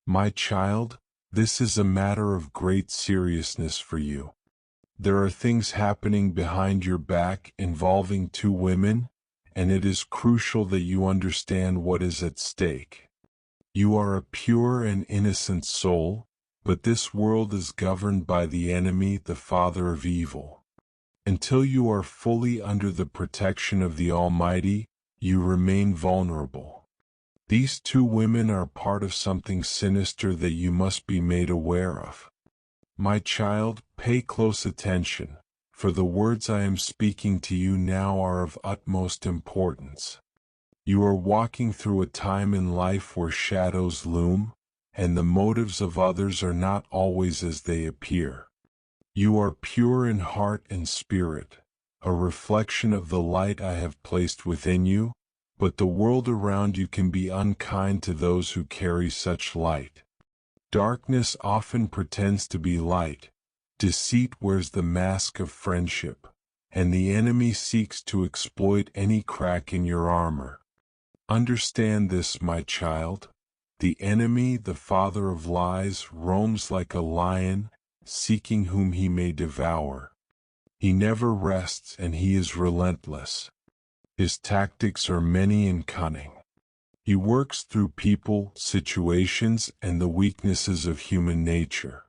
My child, this is a matter of great seriousness for you. There are things happening behind your back involving two women, and it is crucial that you understand what is at stake. You are a pure and innocent soul, but this world is governed by the enemy, the father of evil. Until you are fully under the protection of the Almighty, you remain vulnerable. These two women are part of something sinister that you must be made aware of. My child, pay close attention, for the words I am speaking to you now are of utmost importance. You are walking through a time in life where shadows loom, and the motives of others are not always as they appear. You are pure in heart and spirit, a reflection of the light I have placed within you, but the world around you can be unkind to those who carry such light. Darkness often pretends to be light, deceit wears the mask of friendship, and the enemy seeks to exploit any crack in your armor. Understand this, my child. The enemy, the father of lies, roams like a lion, seeking whom he may devour. He never rests, and he is relentless. His tactics are many and cunning. He works through people, situations, and the weaknesses of human nature.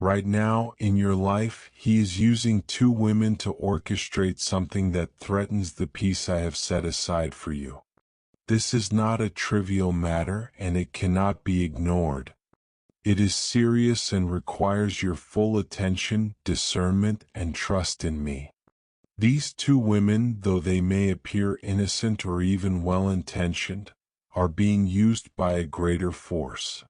Right now, in your life, he is using two women to orchestrate something that threatens the peace I have set aside for you. This is not a trivial matter, and it cannot be ignored. It is serious and requires your full attention, discernment, and trust in me. These two women, though they may appear innocent or even well-intentioned, are being used by a greater force.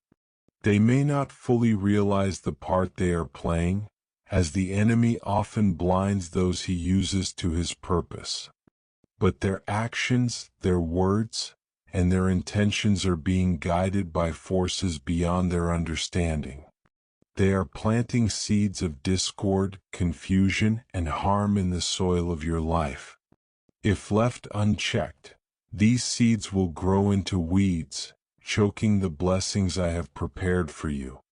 They may not fully realize the part they are playing, as the enemy often blinds those he uses to his purpose. But their actions, their words, and their intentions are being guided by forces beyond their understanding. They are planting seeds of discord, confusion, and harm in the soil of your life. If left unchecked, these seeds will grow into weeds, choking the blessings I have prepared for you.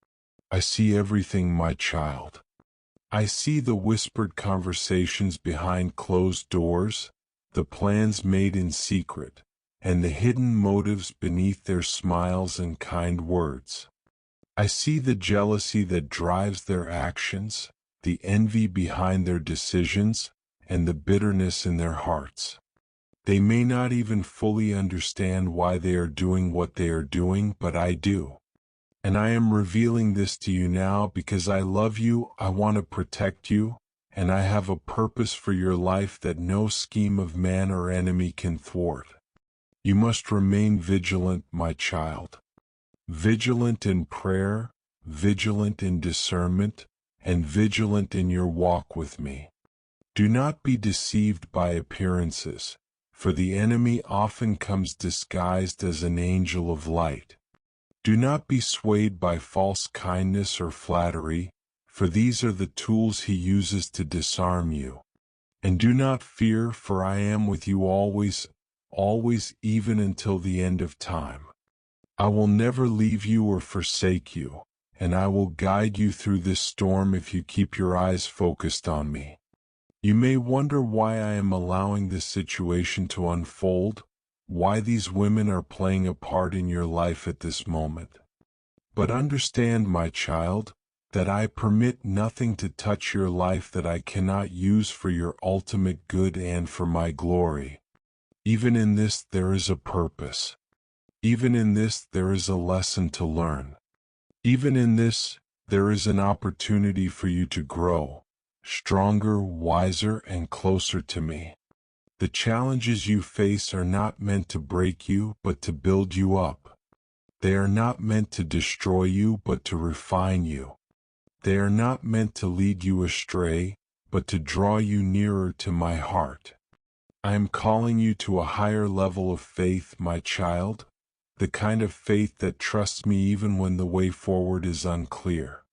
I see everything, my child. I see the whispered conversations behind closed doors, the plans made in secret, and the hidden motives beneath their smiles and kind words. I see the jealousy that drives their actions, the envy behind their decisions, and the bitterness in their hearts. They may not even fully understand why they are doing what they are doing, but I do. And I am revealing this to you now because I love you, I want to protect you, and I have a purpose for your life that no scheme of man or enemy can thwart. You must remain vigilant, my child. Vigilant in prayer, vigilant in discernment, and vigilant in your walk with me. Do not be deceived by appearances, for the enemy often comes disguised as an angel of light. Do not be swayed by false kindness or flattery, for these are the tools he uses to disarm you. And do not fear, for I am with you always, always, even until the end of time. I will never leave you or forsake you, and I will guide you through this storm if you keep your eyes focused on me. You may wonder why I am allowing this situation to unfold, why these women are playing a part in your life at this moment. But understand, my child, that I permit nothing to touch your life that I cannot use for your ultimate good and for my glory. Even in this there is a purpose. Even in this there is a lesson to learn. Even in this there is an opportunity for you to grow, stronger, wiser, and closer to me. The challenges you face are not meant to break you, but to build you up. They are not meant to destroy you, but to refine you. They are not meant to lead you astray, but to draw you nearer to my heart. I am calling you to a higher level of faith, my child, the kind of faith that trusts me even when the way forward is unclear.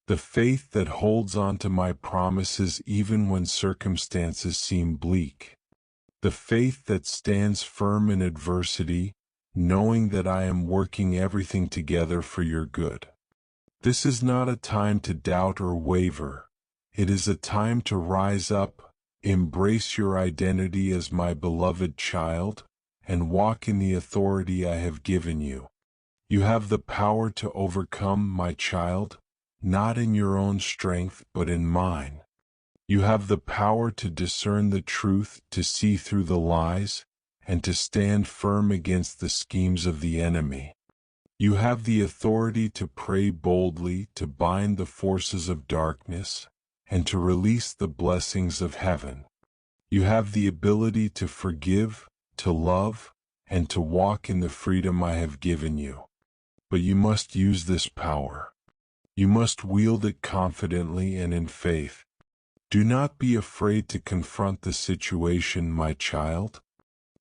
The faith that holds on to my promises even when circumstances seem bleak. The faith that stands firm in adversity, knowing that I am working everything together for your good. This is not a time to doubt or waver. It is a time to rise up, embrace your identity as my beloved child, and walk in the authority I have given you. You have the power to overcome, my child, not in your own strength but in mine. You have the power to discern the truth, to see through the lies, and to stand firm against the schemes of the enemy. You have the authority to pray boldly, to bind the forces of darkness, and to release the blessings of heaven. You have the ability to forgive, to love, and to walk in the freedom I have given you. But you must use this power. You must wield it confidently and in faith. Do not be afraid to confront the situation, my child.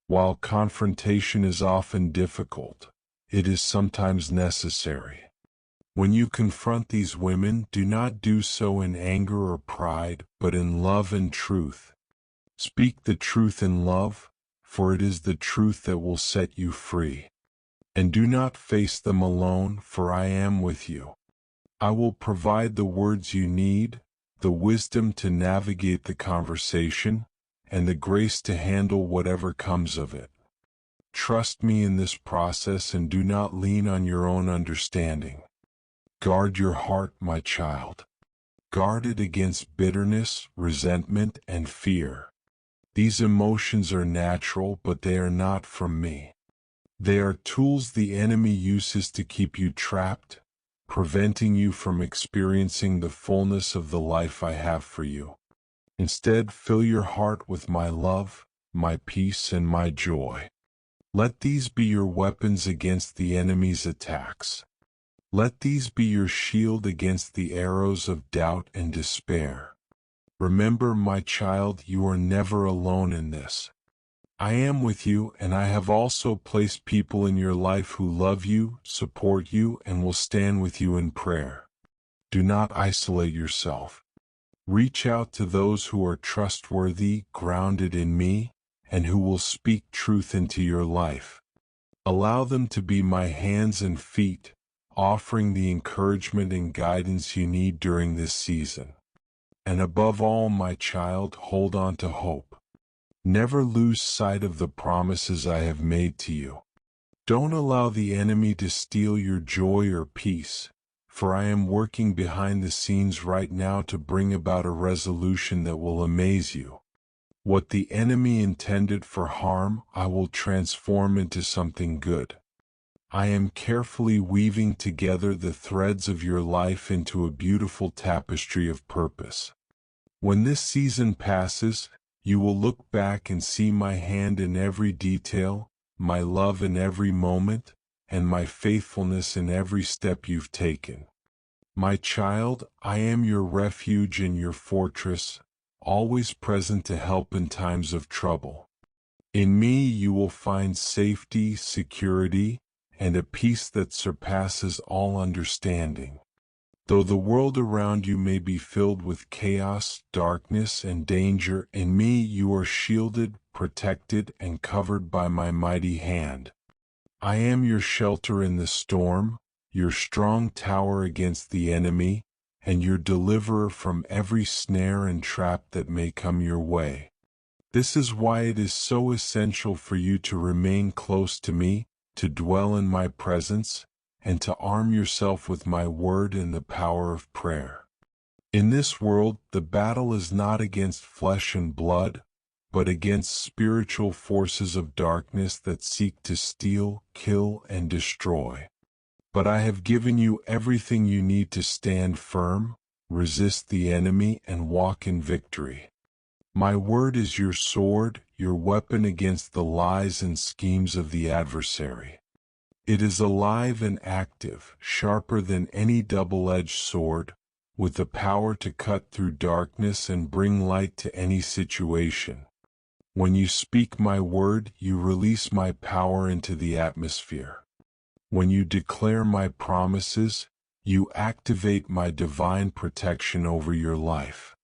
While confrontation is often difficult, it is sometimes necessary. When you confront these women, do not do so in anger or pride, but in love and truth. Speak the truth in love, for it is the truth that will set you free. And do not face them alone, for I am with you. I will provide the words you need, the wisdom to navigate the conversation, and the grace to handle whatever comes of it. Trust me in this process and do not lean on your own understanding. Guard your heart, my child. Guard it against bitterness, resentment, and fear. These emotions are natural, but they are not from me. They are tools the enemy uses to keep you trapped, preventing you from experiencing the fullness of the life I have for you. Instead, fill your heart with my love, my peace, and my joy. Let these be your weapons against the enemy's attacks. Let these be your shield against the arrows of doubt and despair. Remember, my child, you are never alone in this. I am with you, and I have also placed people in your life who love you, support you, and will stand with you in prayer. Do not isolate yourself. Reach out to those who are trustworthy, grounded in me, and who will speak truth into your life. Allow them to be my hands and feet, offering the encouragement and guidance you need during this season. And above all, my child, hold on to hope. Never lose sight of the promises I have made to you. Don't allow the enemy to steal your joy or peace, for I am working behind the scenes right now to bring about a resolution that will amaze you. What the enemy intended for harm, I will transform into something good. I am carefully weaving together the threads of your life into a beautiful tapestry of purpose. When this season passes, you will look back and see my hand in every detail, my love in every moment, and my faithfulness in every step you've taken. My child, I am your refuge and your fortress, always present to help in times of trouble. In me you will find safety, security, and a peace that surpasses all understanding. Though the world around you may be filled with chaos, darkness, and danger, in me you are shielded, protected, and covered by my mighty hand. I am your shelter in the storm, your strong tower against the enemy, and your deliverer from every snare and trap that may come your way. This is why it is so essential for you to remain close to me, to dwell in my presence, and to arm yourself with my word and the power of prayer. In this world, the battle is not against flesh and blood, but against spiritual forces of darkness that seek to steal, kill, and destroy. But I have given you everything you need to stand firm, resist the enemy, and walk in victory. My word is your sword, your weapon against the lies and schemes of the adversary. It is alive and active, sharper than any double-edged sword, with the power to cut through darkness and bring light to any situation. When you speak my word, you release my power into the atmosphere. When you declare my promises, you activate my divine protection over your life.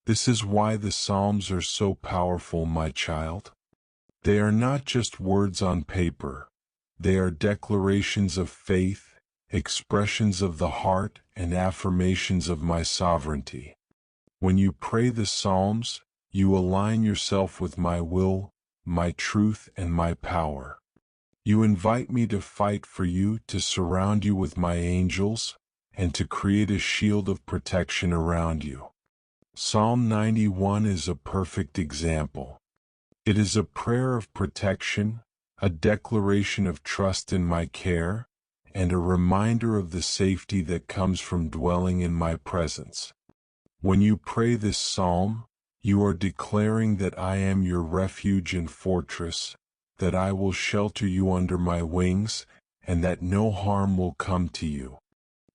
This is why the Psalms are so powerful, my child. They are not just words on paper. They are declarations of faith, expressions of the heart, and affirmations of my sovereignty. When you pray the Psalms, you align yourself with my will, my truth, and my power. You invite me to fight for you, to surround you with my angels, and to create a shield of protection around you. Psalm 91 is a perfect example. It is a prayer of protection, a declaration of trust in my care, and a reminder of the safety that comes from dwelling in my presence. When you pray this psalm, you are declaring that I am your refuge and fortress, that I will shelter you under my wings, and that no harm will come to you.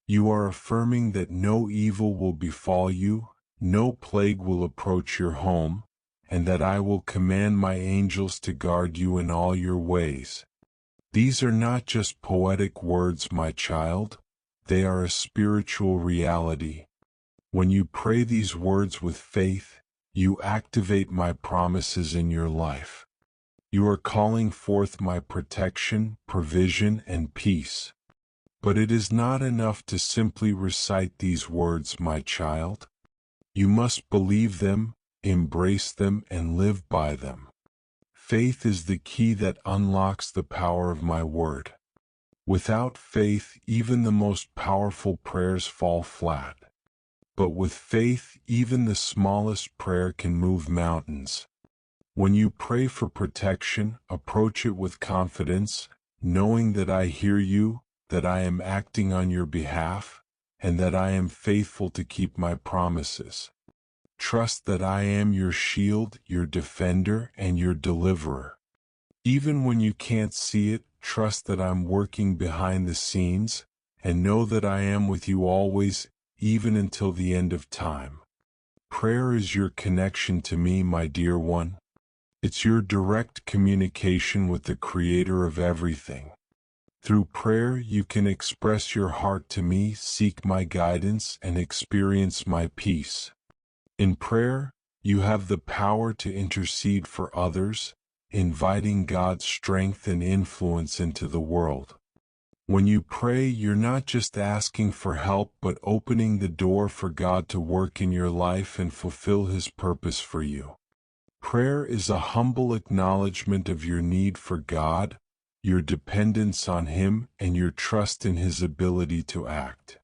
You are affirming that no evil will befall you, no plague will approach your home, and that I will command my angels to guard you in all your ways. These are not just poetic words, my child, they are a spiritual reality. When you pray these words with faith, you activate my promises in your life. You are calling forth my protection, provision, and peace. But it is not enough to simply recite these words, my child. You must believe them, embrace them, and live by them. Faith is the key that unlocks the power of my word. Without faith, even the most powerful prayers fall flat. But with faith, even the smallest prayer can move mountains. When you pray for protection, approach it with confidence, knowing that I hear you, that I am acting on your behalf, and that I am faithful to keep my promises. Trust that I am your shield, your defender, and your deliverer. Even when you can't see it, trust that I'm working behind the scenes, and know that I am with you always, even until the end of time. Prayer is your connection to me, my dear one. It's your direct communication with the Creator of everything. Through prayer, you can express your heart to me, seek my guidance, and experience my peace. In prayer, you have the power to intercede for others, inviting God's strength and influence into the world. When you pray, you're not just asking for help, but opening the door for God to work in your life and fulfill His purpose for you. Prayer is a humble acknowledgement of your need for God, your dependence on Him, and your trust in His ability to act.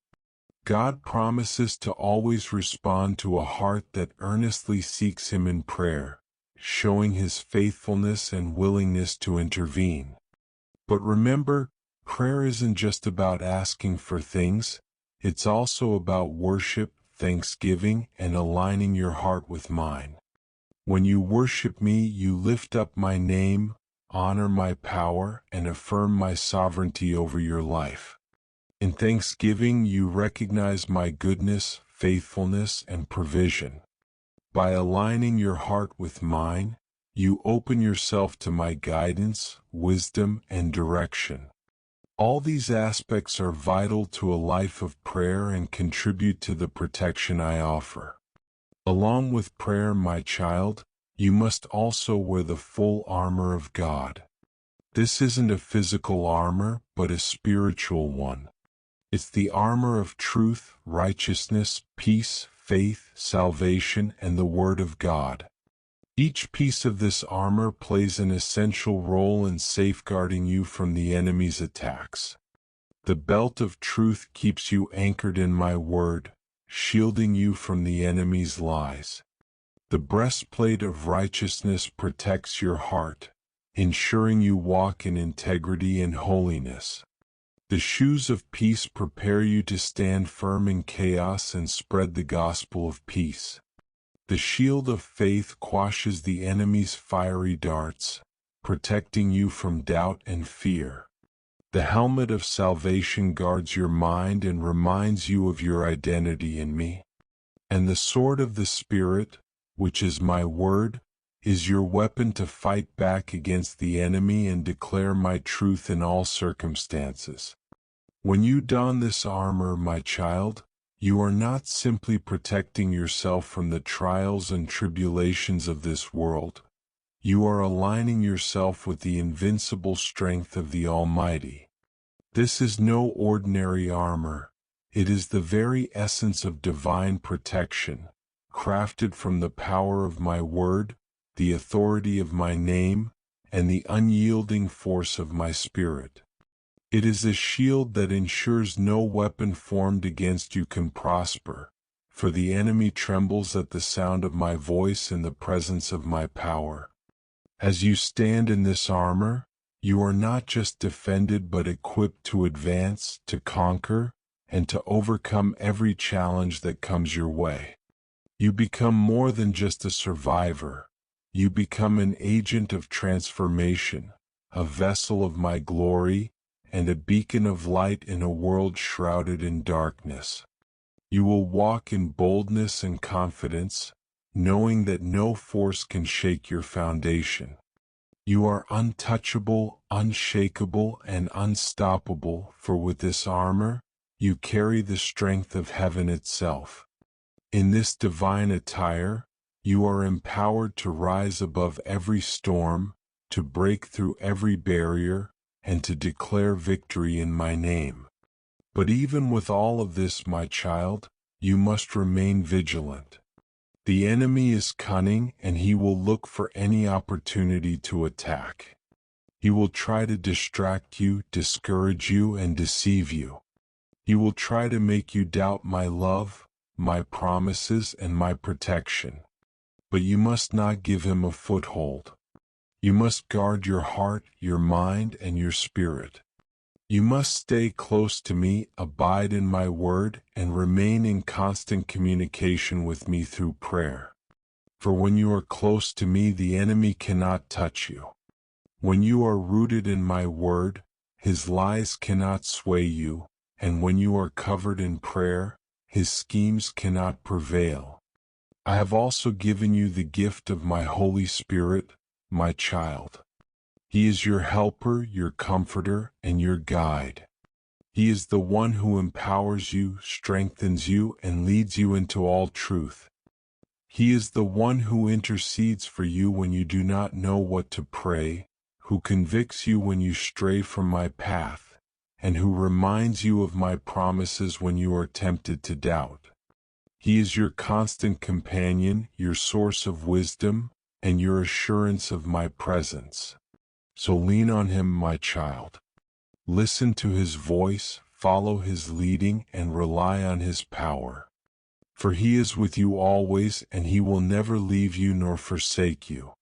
God promises to always respond to a heart that earnestly seeks Him in prayer, showing His faithfulness and willingness to intervene. But remember, prayer isn't just about asking for things, it's also about worship, thanksgiving, and aligning your heart with mine. When you worship me, you lift up my name, honor my power, and affirm my sovereignty over your life. In thanksgiving, you recognize my goodness, faithfulness, and provision. By aligning your heart with mine, you open yourself to my guidance, wisdom, and direction. All these aspects are vital to a life of prayer and contribute to the protection I offer. Along with prayer, my child, you must also wear the full armor of God. This isn't a physical armor, but a spiritual one. It's the armor of truth, righteousness, peace, faith, salvation, and the Word of God. Each piece of this armor plays an essential role in safeguarding you from the enemy's attacks. The belt of truth keeps you anchored in my word, shielding you from the enemy's lies. The breastplate of righteousness protects your heart, ensuring you walk in integrity and holiness. The shoes of peace prepare you to stand firm in chaos and spread the gospel of peace. The shield of faith quashes the enemy's fiery darts, protecting you from doubt and fear. The helmet of salvation guards your mind and reminds you of your identity in me. And the sword of the Spirit, which is my word, is your weapon to fight back against the enemy and declare my truth in all circumstances. When you don this armor, my child, you are not simply protecting yourself from the trials and tribulations of this world. You are aligning yourself with the invincible strength of the Almighty. This is no ordinary armor. It is the very essence of divine protection, crafted from the power of my word, the authority of my name, and the unyielding force of my spirit. It is a shield that ensures no weapon formed against you can prosper, for the enemy trembles at the sound of my voice in the presence of my power. As you stand in this armor, you are not just defended but equipped to advance, to conquer, and to overcome every challenge that comes your way. You become more than just a survivor. You become an agent of transformation, a vessel of my glory, and a beacon of light in a world shrouded in darkness. You will walk in boldness and confidence, knowing that no force can shake your foundation. You are untouchable, unshakable, and unstoppable, for with this armor, you carry the strength of heaven itself. In this divine attire, you are empowered to rise above every storm, to break through every barrier, and to declare victory in my name. But even with all of this, my child, you must remain vigilant. The enemy is cunning, and he will look for any opportunity to attack. He will try to distract you, discourage you, and deceive you. He will try to make you doubt my love, my promises, and my protection. But you must not give him a foothold. You must guard your heart, your mind, and your spirit. You must stay close to me, abide in my word, and remain in constant communication with me through prayer. For when you are close to me, the enemy cannot touch you. When you are rooted in my word, his lies cannot sway you, and when you are covered in prayer, his schemes cannot prevail. I have also given you the gift of my Holy Spirit, my child. He is your helper, your comforter, and your guide. He is the one who empowers you, strengthens you, and leads you into all truth. He is the one who intercedes for you when you do not know what to pray, who convicts you when you stray from my path, and who reminds you of my promises when you are tempted to doubt. He is your constant companion, your source of wisdom, and your assurance of my presence. So lean on him, my child. Listen to his voice, follow his leading, and rely on his power. For he is with you always, and he will never leave you nor forsake you.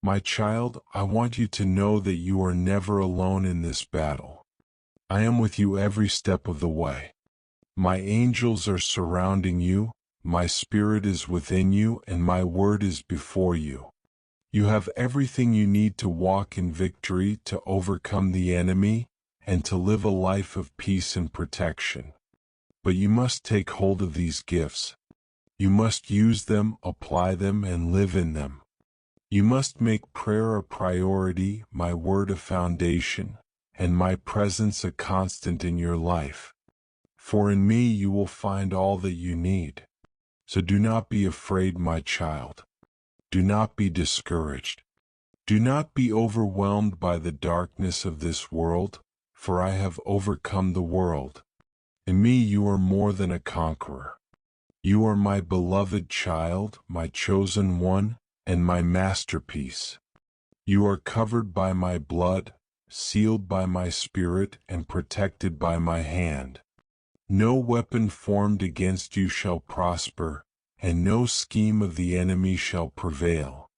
My child, I want you to know that you are never alone in this battle. I am with you every step of the way. My angels are surrounding you, my spirit is within you, and my word is before you. You have everything you need to walk in victory, to overcome the enemy, and to live a life of peace and protection. But you must take hold of these gifts. You must use them, apply them, and live in them. You must make prayer a priority, my word a foundation, and my presence a constant in your life. For in me you will find all that you need. So do not be afraid, my child. Do not be discouraged. Do not be overwhelmed by the darkness of this world, for I have overcome the world. In me you are more than a conqueror. You are my beloved child, my chosen one, and my masterpiece. You are covered by my blood, sealed by my spirit, and protected by my hand. No weapon formed against you shall prosper, and no scheme of the enemy shall prevail.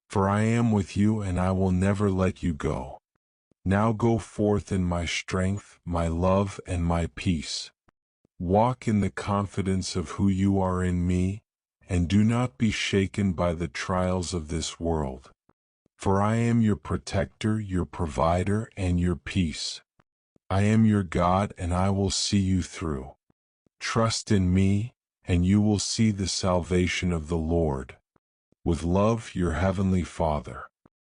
For I am with you, and I will never let you go. Now go forth in my strength, my love, and my peace. Walk in the confidence of who you are in me, and do not be shaken by the trials of this world. For I am your protector, your provider, and your peace. I am your God, and I will see you through. Trust in me, and you will see the salvation of the Lord. With love, your heavenly Father.